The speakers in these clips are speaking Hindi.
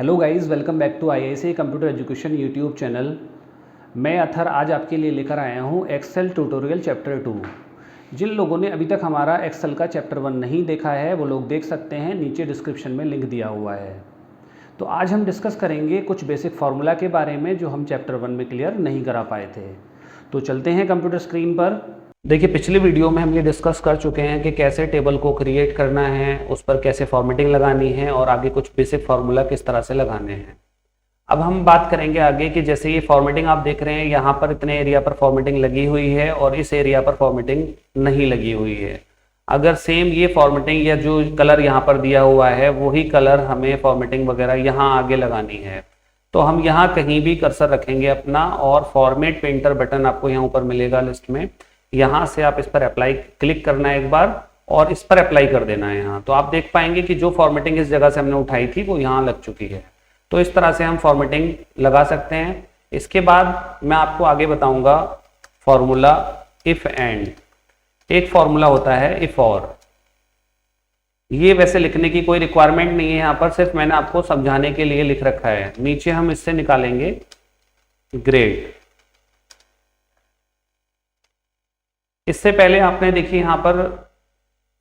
Hello guys, welcome back to IIC computer education YouTube channel. मैं अथर आज आपके लिए लेकर आया हूं एक्सेल ट्यूटोरियल चैप्टर 2। जिन लोगों ने अभी तक हमारा एक्सेल का चैप्टर 1 नहीं देखा है वो लोग देख सकते हैं, नीचे डिस्क्रिप्शन में लिंक दिया हुआ है। तो आज हम डिस्कस करेंगे कुछ बेसिक फार्मूला के बारे में जो हम चैप्टर 1 में क्लियर नहीं करा पाए थे। तो चलते हैं कंप्यूटर स्क्रीन पर। देखिए, पिछले वीडियो में हम ये डिस्कस कर चुके हैं कि कैसे टेबल को क्रिएट करना है, उस पर कैसे फॉर्मेटिंग लगानी है और आगे कुछ बेसिक फार्मूला किस तरह से लगाने हैं। अब हम बात करेंगे आगे कि जैसे ये फॉर्मेटिंग आप देख रहे हैं, यहाँ पर इतने एरिया पर फॉर्मेटिंग लगी हुई है और इस एरिया पर फॉर्मेटिंग नहीं लगी हुई है। अगर सेम ये फॉर्मेटिंग या जो कलर यहाँ पर दिया हुआ है वही कलर हमें फॉर्मेटिंग वगैरह यहाँ आगे लगानी है, तो हम यहाँ कहीं भी कर्सर रखेंगे अपना और फॉर्मेट पेंटर बटन आपको यहाँ ऊपर मिलेगा लिस्ट में। यहाँ से आप इस पर अप्लाई क्लिक करना है एक बार और इस पर अप्लाई कर देना है यहाँ। तो आप देख पाएंगे कि जो फॉर्मेटिंग इस जगह से हमने उठाई थी वो यहाँ लग चुकी है। तो इस तरह से हम फॉर्मेटिंग लगा सकते हैं। इसके बाद मैं आपको आगे बताऊंगा फॉर्मूला इफ एंड। एक फॉर्मूला होता है इफ और। ये वैसे लिखने की कोई रिक्वायरमेंट नहीं है यहाँ पर, सिर्फ मैंने आपको समझाने के लिए लिख रखा है। नीचे हम इससे निकालेंगे ग्रेड। इससे पहले आपने देखिए यहाँ पर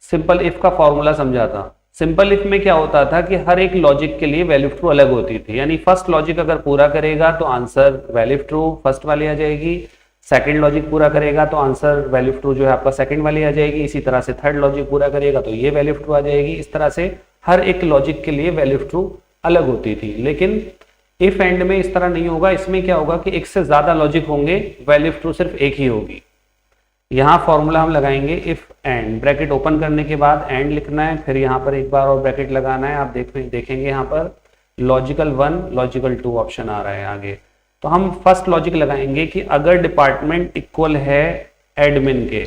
सिंपल इफ का फॉर्मूला समझा था। सिंपल इफ में क्या होता था कि हर एक लॉजिक के लिए वैल्यू ट्रू अलग होती थी, यानी फर्स्ट लॉजिक अगर पूरा करेगा तो आंसर वैल्यू ट्रू फर्स्ट वाली आ जाएगी, सेकंड लॉजिक पूरा करेगा तो आंसर वैल्यू ट्रू जो है आपका सेकंड वाली आ जाएगी, इसी तरह से थर्ड लॉजिक पूरा करेगा तो ये वैल्यू ट्रू आ जाएगी। इस तरह से हर एक लॉजिक के लिए वैल्यू ट्रू अलग होती थी। लेकिन इफ एंड में इस तरह नहीं होगा। इसमें क्या होगा कि एक से ज्यादा लॉजिक होंगे, वैल्यू ट्रू सिर्फ एक ही होगी। यहाँ फॉर्मूला हम लगाएंगे इफ एंड। ब्रैकेट ओपन करने के बाद एंड लिखना है, फिर यहाँ पर एक बार और ब्रैकेट लगाना है। आप देखेंगे यहाँ पर लॉजिकल 1 लॉजिकल 2 ऑप्शन आ रहा है आगे। तो हम फर्स्ट लॉजिक लगाएंगे कि अगर डिपार्टमेंट इक्वल है एडमिन के,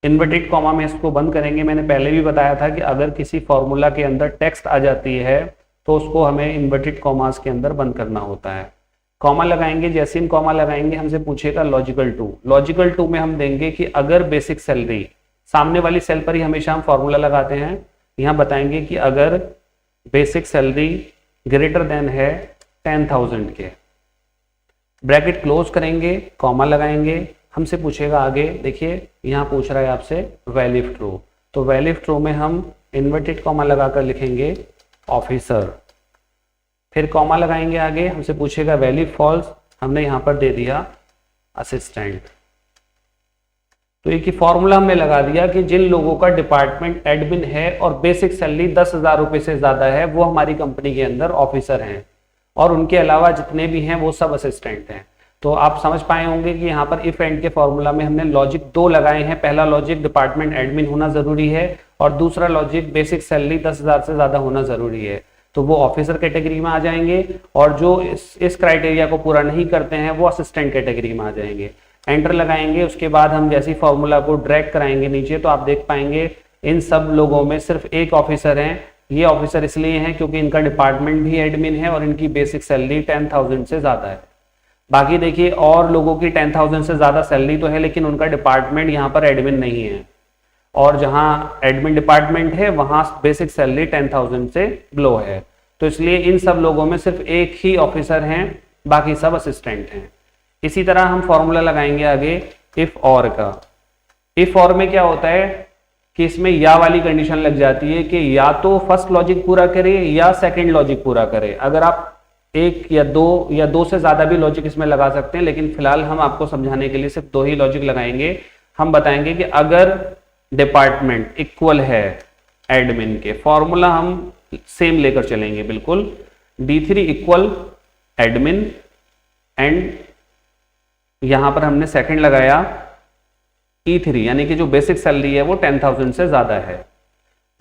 इन्वर्टेड कॉमा में इसको बंद करेंगे। मैंने पहले भी बताया था कि अगर किसी फॉर्मूला के अंदर टेक्स्ट आ जाती है तो उसको हमें इन्वर्टेड कॉमास के अंदर बंद करना होता है। कॉमा लगाएंगे, जैसे हम कॉमा लगाएंगे हमसे पूछेगा लॉजिकल 2। लॉजिकल 2 में हम देंगे कि अगर बेसिक सैलरी, सामने वाली सेल पर ही हमेशा हम फॉर्मूला लगाते हैं, यहाँ बताएंगे कि अगर बेसिक सैलरी ग्रेटर देन है 10,000 के, ब्रैकेट क्लोज करेंगे, कॉमा लगाएंगे। हमसे पूछेगा आगे, देखिए यहाँ पूछ रहा है आपसे वैल्यू ट्रू, तो वैल्यू ट्रू में हम इन्वर्टेड कॉमा लगाकर लिखेंगे ऑफिसर, फिर कॉमा लगाएंगे आगे। हमसे पूछेगा वैल्यू फॉल्स, हमने यहां पर दे दिया असिस्टेंट। तो एक ही फॉर्मूला हमने लगा दिया कि जिन लोगों का डिपार्टमेंट एडमिन है और बेसिक सैलरी 10,000 रुपए से ज्यादा है वो हमारी कंपनी के अंदर ऑफिसर हैं, और उनके अलावा जितने भी हैं वो सब असिस्टेंट हैं। तो आप समझ पाए होंगे कि यहाँ पर इफ एंड के फॉर्मूला में हमने लॉजिक 2 लगाए हैं। पहला लॉजिक डिपार्टमेंट एडमिन होना जरूरी है और दूसरा लॉजिक बेसिक सैलरी 10,000 से ज्यादा होना जरूरी है, तो वो ऑफिसर कैटेगरी में आ जाएंगे। और जो इस क्राइटेरिया को पूरा नहीं करते हैं वो असिस्टेंट कैटेगरी में आ जाएंगे। एंटर लगाएंगे, उसके बाद हम जैसे फॉर्मूला को ड्रैग कराएंगे नीचे तो आप देख पाएंगे इन सब लोगों में सिर्फ एक ऑफिसर हैं। ये ऑफिसर इसलिए हैं क्योंकि इनका डिपार्टमेंट भी एडमिन है और इनकी बेसिक सैलरी 10,000 से ज्यादा है। बाकी देखिए और लोगों की 10,000 से ज्यादा सैलरी तो है लेकिन उनका डिपार्टमेंट यहाँ पर एडमिन नहीं है, और जहाँ एडमिन डिपार्टमेंट है वहां बेसिक सैलरी 10,000 से बिलो है। तो इसलिए इन सब लोगों में सिर्फ एक ही ऑफिसर हैं, बाकी सब असिस्टेंट हैं। इसी तरह हम फॉर्मूला लगाएंगे आगे इफ और का। इफ और में क्या होता है कि इसमें या वाली कंडीशन लग जाती है कि या तो फर्स्ट लॉजिक पूरा करे या सेकंड लॉजिक पूरा करे। अगर आप एक या दो से ज्यादा भी लॉजिक इसमें लगा सकते हैं, लेकिन फिलहाल हम आपको समझाने के लिए सिर्फ 2 ही लॉजिक लगाएंगे। हम बताएंगे कि अगर डिपार्टमेंट इक्वल है एडमिन के, फॉर्मूला हम सेम लेकर चलेंगे बिल्कुल, D3 इक्वल एडमिन एंड यहां पर हमने सेकंड लगाया E3, यानी कि जो बेसिक सैलरी है वो 10,000 से ज्यादा है।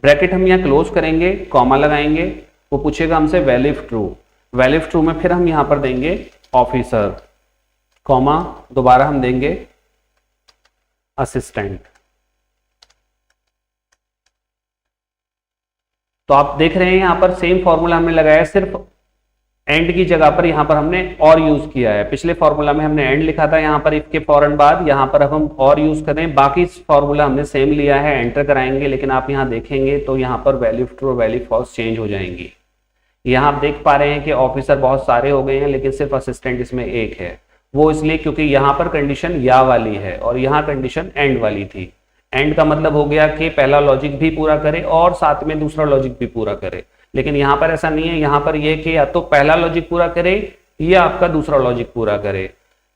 ब्रैकेट हम यहां क्लोज करेंगे, कॉमा लगाएंगे, वो पूछेगा हमसे वैल्यू ट्रू। वैल्यू ट्रू में फिर हम यहां पर देंगे ऑफिसर, कॉमा, दोबारा हम देंगे असिस्टेंट। तो आप देख रहे हैं यहां पर सेम फॉर्मूला हमने लगाया, सिर्फ एंड की जगह पर यहाँ पर हमने और यूज किया है। पिछले फॉर्मूला में हमने एंड लिखा था यहाँ पर इफ के फौरन बाद, यहाँ पर अब हम और यूज करें। बाकी फॉर्मूला हमने सेम लिया है, एंटर कराएंगे, लेकिन आप यहाँ देखेंगे तो यहाँ पर वैल्यू ट्रू और वैल्यू फॉल्स चेंज हो जाएंगी। यहाँ आप देख पा रहे हैं कि ऑफिसर बहुत सारे हो गए हैं लेकिन सिर्फ असिस्टेंट इसमें एक है। वो इसलिए क्योंकि यहाँ पर कंडीशन या वाली है और यहाँ कंडीशन एंड वाली थी। एंड का मतलब हो गया कि पहला लॉजिक भी पूरा करे और साथ में दूसरा लॉजिक भी पूरा करे, लेकिन यहाँ पर ऐसा नहीं है। यहाँ पर यह कि या तो पहला लॉजिक पूरा करे या आपका दूसरा लॉजिक पूरा करे।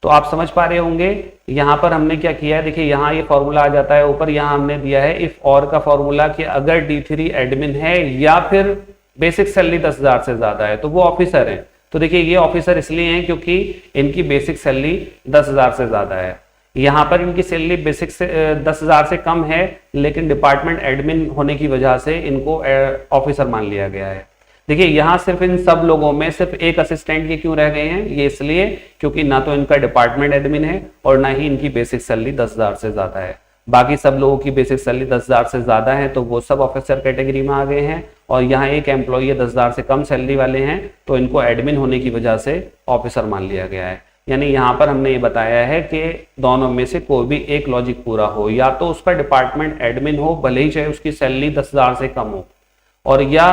तो आप समझ पा रहे होंगे यहाँ पर हमने क्या किया है। देखिए यहाँ ये फॉर्मूला आ जाता है ऊपर, यहाँ हमने दिया है इफ और का फॉर्मूला कि अगर D3 एडमिन है या फिर बेसिक सैलरी 10,000 से ज्यादा है तो वो ऑफिसर है। तो देखिए ये ऑफिसर इसलिए हैं क्योंकि इनकी बेसिक सैलरी 10,000 से ज्यादा है। यहाँ पर इनकी सैलरी बेसिक से 10,000 से कम है लेकिन डिपार्टमेंट एडमिन होने की वजह से इनको ऑफिसर मान लिया गया है। देखिए यहाँ सिर्फ इन सब लोगों में सिर्फ एक असिस्टेंट के क्यों रह गए हैं, ये इसलिए क्योंकि ना तो इनका डिपार्टमेंट एडमिन है और ना ही इनकी बेसिक सैलरी 10,000 से ज्यादा है। बाकी सब लोगों की बेसिक सैलरी 10,000 से ज्यादा है तो वो सब ऑफिसर कैटेगरी में आ गए हैं। और यहाँ एक एम्प्लॉई 10,000 से कम सैलरी वाले हैं तो इनको एडमिन होने की वजह से ऑफिसर मान लिया गया है। यानी यहाँ पर हमने ये बताया है कि दोनों में से कोई भी एक लॉजिक पूरा हो, या तो उसका डिपार्टमेंट एडमिन हो भले ही चाहे उसकी सैलरी 10,000 से कम हो, और या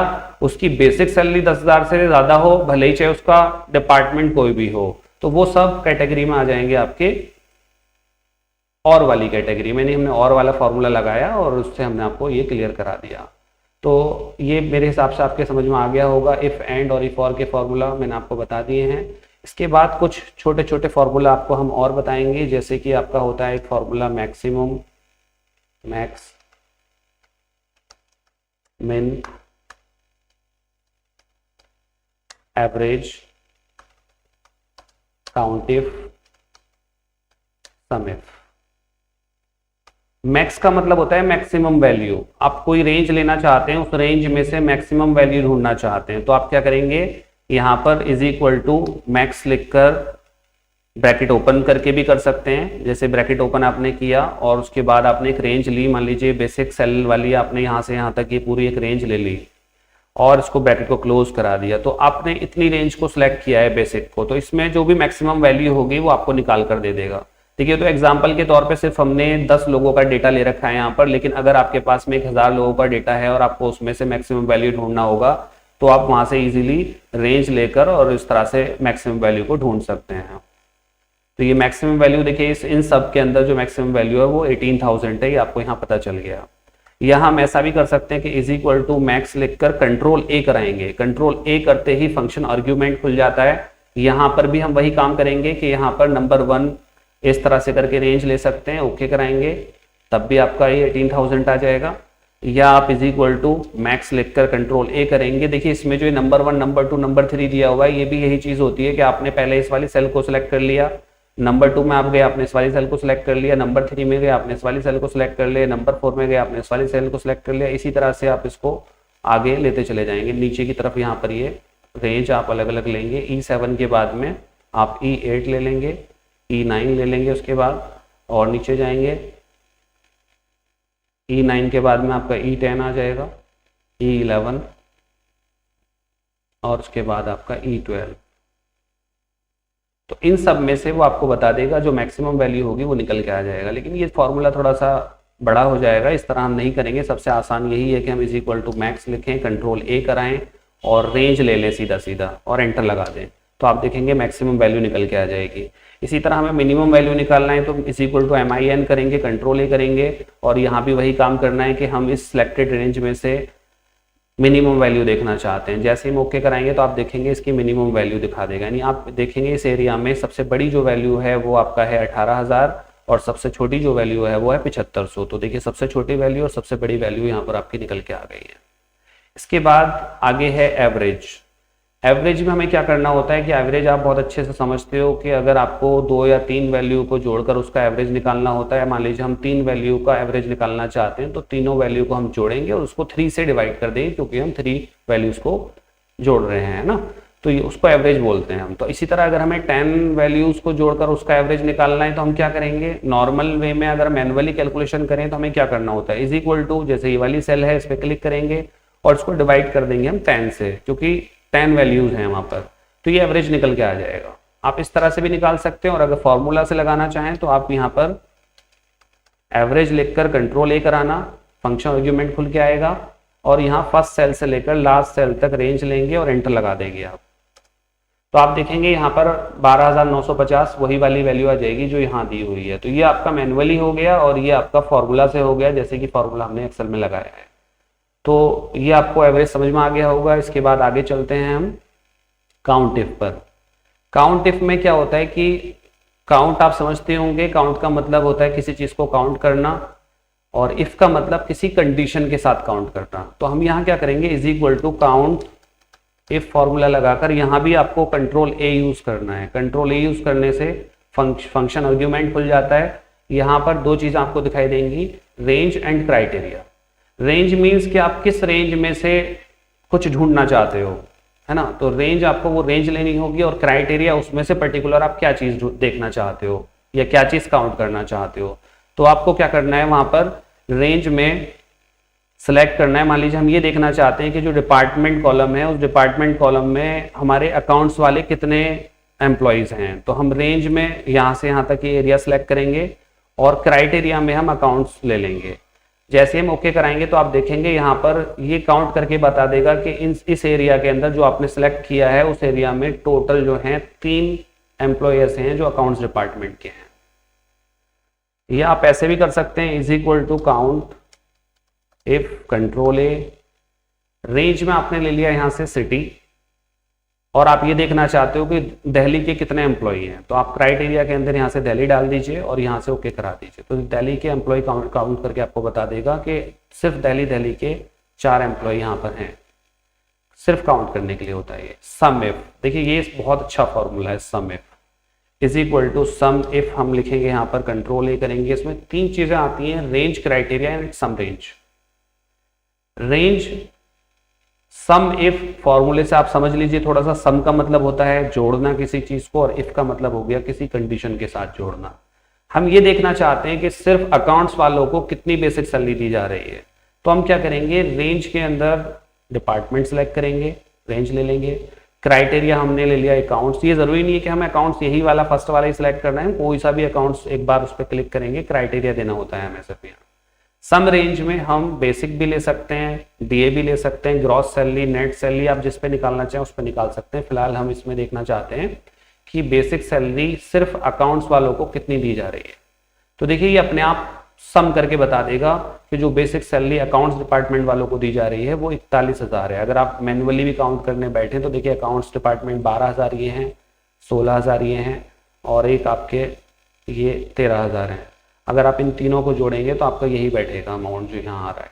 उसकी बेसिक सैलरी 10,000 से ज्यादा हो भले ही चाहे उसका डिपार्टमेंट कोई भी हो। तो वो सब कैटेगरी में आ जाएंगे आपके और वाली कैटेगरी में। नहीं, हमने और वाला फॉर्मूला लगाया और उससे हमने आपको ये क्लियर करा दिया। तो ये मेरे हिसाब से आपके समझ में आ गया होगा। इफ एंड और इफ और के फॉर्मूला मैंने आपको बता दिए हैं। इसके बाद कुछ छोटे छोटे फॉर्मूला आपको हम और बताएंगे, जैसे कि आपका होता है एक फॉर्मूला मैक्सिमम, मैक्स, मिन, एवरेज, काउंटिव, समिफ। मैक्स का मतलब होता है मैक्सिमम वैल्यू। आप कोई रेंज लेना चाहते हैं, उस रेंज में से मैक्सिमम वैल्यू ढूंढना चाहते हैं, तो आप क्या करेंगे, यहां पर इज इक्वल टू मैक्स लिखकर ब्रैकेट ओपन करके भी कर सकते हैं। जैसे ब्रैकेट ओपन आपने किया और उसके बाद आपने एक रेंज ली, मान लीजिए बेसिक सेल वाली आपने यहां से यहां तक ये पूरी एक रेंज ले ली और इसको ब्रैकेट को क्लोज करा दिया, तो आपने इतनी रेंज को सिलेक्ट किया है बेसिक को, तो इसमें जो भी मैक्सिमम वैल्यू होगी वो आपको निकाल कर दे देगा। देखिए, तो एग्जांपल के तौर पे सिर्फ हमने 10 लोगों का डेटा ले रखा है यहाँ पर, लेकिन अगर आपके पास में 1000 लोगों का डेटा है और आपको उसमें से मैक्सिमम वैल्यू ढूंढना होगा तो आप वहां से इजीली रेंज लेकर और इस तरह से मैक्सिमम वैल्यू को ढूंढ सकते हैं। तो ये मैक्सिमम वैल्यू देखिए इन सब के अंदर जो मैक्सिमम वैल्यू है वो 18,000 है, ये आपको यहाँ पता चल गया। यहाँ हम ऐसा भी कर सकते हैं कि इज इक्वल टू मैक्स लिखकर कंट्रोल ए कराएंगे। कंट्रोल ए करते ही फंक्शन आर्ग्यूमेंट खुल जाता है। यहाँ पर भी हम वही काम करेंगे कि यहाँ पर नंबर 1 इस तरह से करके रेंज ले सकते हैं, ओके कराएंगे, तब भी आपका ये 18,000 आ जाएगा। या आप इज इक्वल टू मैक्स लिखकर कंट्रोल ए करेंगे। देखिए इसमें जो नंबर 1, नंबर 2, नंबर 3 दिया हुआ है, ये भी यही चीज होती है कि आपने पहले इस वाली सेल को सिलेक्ट कर लिया, नंबर 2 में आप गए आपने इस वाली सेल को सिलेक्ट कर लिया, नंबर 3 में गए आपने इस वाली सेल को सिलेक्ट कर लिया, नंबर 4 में गए आपने इस वाली सेल को सिलेक्ट कर लिया। इसी तरह से आप इसको आगे लेते चले जाएंगे नीचे की तरफ। यहाँ पर ये रेंज आप अलग अलग लेंगे। E7 के बाद में आप E8 ले लेंगे, E9 ले लेंगे उसके बाद, और नीचे जाएंगे E9 के बाद में आपका E10 आ जाएगा, E11 और उसके बाद आपका E12। तो इन सब में से वो आपको बता देगा जो मैक्सिमम वैल्यू होगी वो निकल के आ जाएगा। लेकिन ये फॉर्मूला थोड़ा सा बड़ा हो जाएगा, इस तरह हम नहीं करेंगे। सबसे आसान यही है कि हम इज इक्वल टू मैक्स लिखें, कंट्रोल ए कराएं और रेंज ले लें सीधा सीधा और एंटर लगा दें, तो आप देखेंगे मैक्सिमम वैल्यू निकल के आ जाएगी। इसी तरह हमें मिनिमम वैल्यू निकालना है तो इज इक्वल टू MIN करेंगे, कंट्रोल ए करेंगे और यहाँ भी वही काम करना है कि हम इस सिलेक्टेड रेंज में से मिनिमम वैल्यू देखना चाहते हैं। जैसे हम ओके कराएंगे तो आप देखेंगे इसकी मिनिमम वैल्यू दिखा देगा। यानी आप देखेंगे इस एरिया में सबसे बड़ी जो वैल्यू है वो आपका है 18,000 और सबसे छोटी जो वैल्यू है वो है 7500। तो देखिए सबसे छोटी वैल्यू और सबसे बड़ी वैल्यू यहाँ पर आपकी निकल के आ गई है। इसके बाद आगे है एवरेज। एवरेज में हमें क्या करना होता है कि एवरेज आप बहुत अच्छे से समझते हो कि अगर आपको 2 या 3 वैल्यू को जोड़कर उसका एवरेज निकालना होता है, मान लीजिए हम 3 वैल्यू का एवरेज निकालना चाहते हैं तो तीनों वैल्यू को हम जोड़ेंगे और उसको 3 से डिवाइड कर देंगे क्योंकि हम 3 वैल्यूज को जोड़ रहे हैं ना, तो ये उसको एवरेज बोलते हैं हम। तो इसी तरह अगर हमें 10 वैल्यूज को जोड़कर उसका एवरेज निकालना है तो हम क्या करेंगे, नॉर्मल वे में अगर मैनुअली कैलकुलेशन करें तो हमें क्या करना होता है, इज इक्वल टू जैसे ये वाली सेल है इस पर क्लिक करेंगे और इसको डिवाइड कर देंगे हम 10 से, क्योंकि 10 वैल्यूज हैं वहां पर। तो ये एवरेज निकल के आ जाएगा। आप इस तरह से भी निकाल सकते हैं और अगर फॉर्मूला से लगाना चाहें तो आप यहाँ पर एवरेज लिखकर कंट्रोल ए कराना, फंक्शन आर्ग्यूमेंट खुल के आएगा और यहाँ फर्स्ट सेल से लेकर लास्ट सेल तक रेंज लेंगे और एंटर लगा देंगे आप। तो आप देखेंगे यहाँ पर 12,950 वही वाली वैल्यू आ जाएगी जो यहाँ दी हुई है। तो ये आपका मैनुअली हो गया और ये आपका फॉर्मूला से हो गया, जैसे कि फॉर्मूला हमने एक्सेल में लगाया है। तो ये आपको एवरेज समझ में आ गया होगा। इसके बाद आगे चलते हैं हम काउंट इफ पर। काउंट इफ में क्या होता है कि काउंट आप समझते होंगे, काउंट का मतलब होता है किसी चीज को काउंट करना और इफ का मतलब किसी कंडीशन के साथ काउंट करना। तो हम यहाँ क्या करेंगे, is equal to count if formula लगाकर यहाँ भी आपको कंट्रोल ए यूज करना है। कंट्रोल ए यूज करने से फंक्शन आर्ग्यूमेंट खुल जाता है। यहाँ पर दो चीज आपको दिखाई देंगी, range and criteria. Range means कि आप किस रेंज में से कुछ ढूंढना चाहते हो, है ना। तो रेंज आपको वो रेंज लेनी होगी और क्राइटेरिया उसमें से पर्टिकुलर आप क्या चीज देखना चाहते हो या क्या चीज काउंट करना चाहते हो। तो आपको क्या करना है, वहां पर रेंज में सिलेक्ट करना है। मान लीजिए हम ये देखना चाहते हैं कि जो डिपार्टमेंट कॉलम है उस डिपार्टमेंट कॉलम में हमारे अकाउंट्स वाले कितने एम्प्लॉयज हैं। तो हम रेंज में यहाँ से यहाँ तक ये एरिया सिलेक्ट करेंगे और क्राइटेरिया में हम अकाउंट्स ले लेंगे। जैसे हम ओके कराएंगे तो आप देखेंगे यहाँ पर ये काउंट करके बता देगा कि इस एरिया के अंदर जो आपने सेलेक्ट किया है उस एरिया में टोटल जो है 3 एम्प्लॉयर्स हैं जो अकाउंट्स डिपार्टमेंट के हैं। या आप ऐसे भी कर सकते हैं, is equal to count if control A, range में आपने ले लिया यहाँ से सिटी और आप ये देखना चाहते हो कि दिल्ली के कितने एम्प्लॉई हैं। तो आप क्राइटेरिया के अंदर यहाँ से दिल्ली डाल दीजिए और यहाँ से ओके करा दीजिए। तो दिल्ली के एम्प्लॉय काउंट करके आपको बता देगा कि सिर्फ दिल्ली के 4 एम्प्लॉय यहाँ पर हैं। सिर्फ काउंट करने के लिए होता है ये सम इफ। देखिए ये बहुत अच्छा फॉर्मूला है, sum if is equal to sum if हम लिखेंगे यहाँ पर, कंट्रोल ए करेंगे। इसमें 3 चीजें आती हैं, range, criteria and sum range. Range sum if फॉर्मूले से आप समझ लीजिए थोड़ा सा, सम का मतलब होता है जोड़ना किसी चीज को और इफ का मतलब हो गया किसी कंडीशन के साथ जोड़ना। हम ये देखना चाहते हैं कि सिर्फ अकाउंट्स वालों को कितनी बेसिक सैलरी दी जा रही है। तो हम क्या करेंगे, रेंज के अंदर डिपार्टमेंट सेलेक्ट करेंगे, रेंज ले लेंगे। क्राइटेरिया हमने ले लिया अकाउंट्स। ये जरूरी नहीं है कि हमें अकाउंट्स यही वाला फर्स्ट वाला ही सिलेक्ट करना है, कोई सा भी अकाउंट्स एक बार उस पर क्लिक करेंगे, क्राइटेरिया देना होता है हमें सिर्फ यहाँ। सम रेंज में हम बेसिक भी ले सकते हैं, डीए भी ले सकते हैं, ग्रॉस सैलरी, नेट सैलरी, आप जिस पे निकालना चाहें उस पे निकाल सकते हैं। फिलहाल हम इसमें देखना चाहते हैं कि बेसिक सैलरी सिर्फ अकाउंट्स वालों को कितनी दी जा रही है। तो देखिए ये अपने आप सम करके बता देगा कि जो बेसिक सैलरी अकाउंट्स डिपार्टमेंट वालों को दी जा रही है वो 41,000 है। अगर आप मैनुअली भी काउंट करने बैठे तो देखिए अकाउंट्स डिपार्टमेंट 12,000 ये हैं, 16,000 ये हैं और एक आपके ये 13,000 हैं। अगर आप इन तीनों को जोड़ेंगे तो आपका यही बैठेगा अमाउंट जो यहाँ आ रहा है।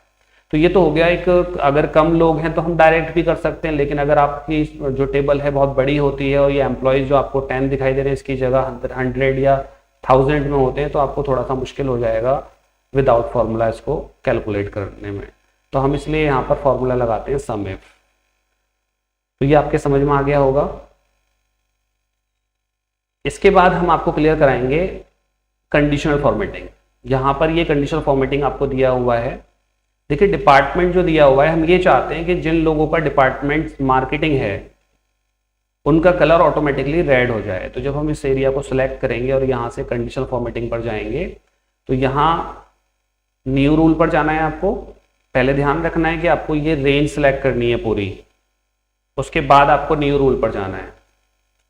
तो ये तो हो गया एक, अगर कम लोग हैं तो हम डायरेक्ट भी कर सकते हैं, लेकिन अगर आपकी जो टेबल है बहुत बड़ी होती है और ये एम्प्लॉयज जो आपको 10 दिखाई दे रहे हैं इसकी जगह 100 या 1000 में होते हैं तो आपको थोड़ा सा मुश्किल हो जाएगा विदाउट फॉर्मूला इसको कैलकुलेट करने में। तो हम इसलिए यहाँ पर फॉर्मूला लगाते हैं सम इफ। तो ये आपके समझ में आ गया होगा। इसके बाद हम आपको क्लियर कराएंगे कंडीशनल फॉर्मेटिंग। यहां पर ये कंडीशनल फॉर्मेटिंग आपको दिया हुआ है। देखिए डिपार्टमेंट जो दिया हुआ है, हम ये चाहते हैं कि जिन लोगों का डिपार्टमेंट मार्केटिंग है उनका कलर ऑटोमेटिकली रेड हो जाए। तो जब हम इस एरिया को सिलेक्ट करेंगे और यहाँ से कंडीशनल फॉर्मेटिंग पर जाएंगे तो यहाँ न्यू रूल पर जाना है। आपको पहले ध्यान रखना है कि आपको ये रेंज सिलेक्ट करनी है पूरी, उसके बाद आपको न्यू रूल पर जाना है।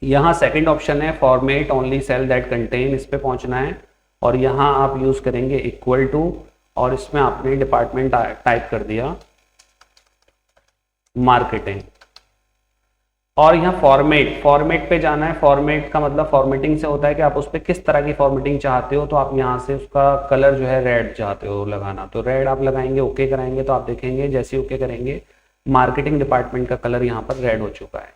यहाँ सेकंड ऑप्शन है format only cell that contain, इस पे पहुंचना है और यहाँ आप यूज करेंगे इक्वल टू और इसमें आपने डिपार्टमेंट टाइप कर दिया मार्केटिंग और यहाँ फॉर्मेट पे जाना है। फॉर्मेट का मतलब फॉर्मेटिंग से होता है कि आप उस पर किस तरह की फॉर्मेटिंग चाहते हो। तो आप यहाँ से उसका कलर जो है रेड चाहते हो लगाना, तो रेड आप लगाएंगे, ओके कराएंगे तो आप देखेंगे जैसे ओके करेंगे मार्केटिंग डिपार्टमेंट का कलर यहाँ पर रेड हो चुका है।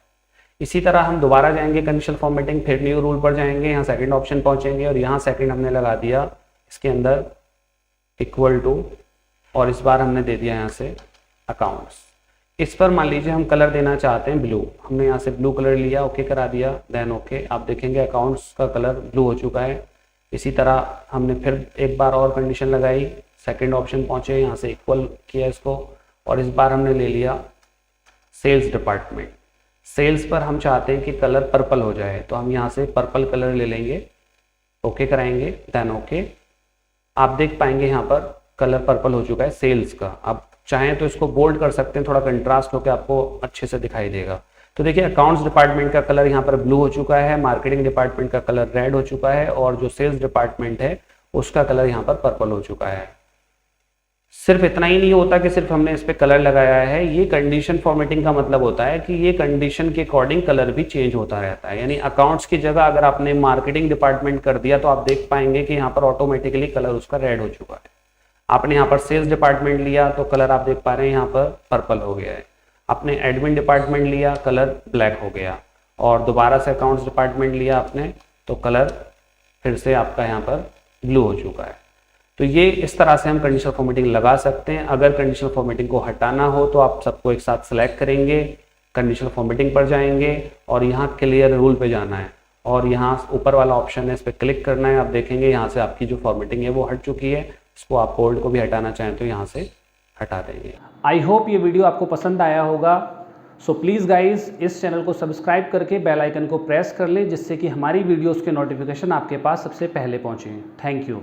इसी तरह हम दोबारा जाएंगे कंडीशनल फॉर्मेटिंग, फिर न्यू रूल पर जाएंगे, यहाँ सेकंड ऑप्शन पहुंचेंगे और यहाँ सेकंड हमने लगा दिया इसके अंदर इक्वल टू और इस बार हमने दे दिया यहाँ से अकाउंट्स। इस पर मान लीजिए हम कलर देना चाहते हैं ब्लू, हमने यहाँ से ब्लू कलर लिया, ओके करा दिया, देन ओके। आप देखेंगे अकाउंट्स का कलर ब्लू हो चुका है। इसी तरह हमने फिर एक बार और कंडीशन लगाई, सेकंड ऑप्शन पहुंचे, यहाँ से इक्वल किया इसको और इस बार हमने ले लिया सेल्स डिपार्टमेंट। सेल्स पर हम चाहते हैं कि कलर पर्पल हो जाए, तो हम यहाँ से पर्पल कलर ले लेंगे, ओके कराएंगे, देन ओके। आप देख पाएंगे यहाँ पर कलर पर्पल हो चुका है सेल्स का। आप चाहें तो इसको बोल्ड कर सकते हैं, थोड़ा कंट्रास्ट होकर आपको अच्छे से दिखाई देगा। तो देखिए अकाउंट्स डिपार्टमेंट का कलर यहाँ पर ब्लू हो चुका है, मार्केटिंग डिपार्टमेंट का कलर रेड हो चुका है, और जो सेल्स डिपार्टमेंट है उसका कलर यहाँ पर पर्पल हो चुका है। सिर्फ इतना ही नहीं होता कि सिर्फ हमने इस पर कलर लगाया है, ये कंडीशन फॉर्मेटिंग का मतलब होता है कि ये कंडीशन के अकॉर्डिंग कलर भी चेंज होता रहता है। यानी अकाउंट्स की जगह अगर आपने मार्केटिंग डिपार्टमेंट कर दिया तो आप देख पाएंगे कि यहाँ पर ऑटोमेटिकली कलर उसका रेड हो चुका है। आपने यहाँ पर सेल्स डिपार्टमेंट लिया तो कलर आप देख पा रहे हैं यहाँ पर पर्पल हो गया है। आपने एडमिन डिपार्टमेंट लिया, कलर ब्लैक हो गया, और दोबारा से अकाउंट्स डिपार्टमेंट लिया आपने तो कलर फिर से आपका यहाँ पर ब्लू हो चुका है। तो ये इस तरह से हम कंडीशनल फॉर्मेटिंग लगा सकते हैं। अगर कंडीशनल फॉर्मेटिंग को हटाना हो तो आप सबको एक साथ सेलेक्ट करेंगे, कंडीशनल फॉर्मेटिंग पर जाएंगे और यहाँ क्लियर रूल पे जाना है, और यहाँ ऊपर वाला ऑप्शन है इस पर क्लिक करना है। आप देखेंगे यहाँ से आपकी जो फॉर्मेटिंग है वो हट चुकी है। इसको आप बोल्ड को भी हटाना चाहें तो यहाँ से हटा देंगे। आई होप ये वीडियो आपको पसंद आया होगा। सो प्लीज़ गाइज इस चैनल को सब्सक्राइब करके बेल आइकन को प्रेस कर लें, जिससे कि हमारी वीडियोस के नोटिफिकेशन आपके पास सबसे पहले पहुँचें। Thank you.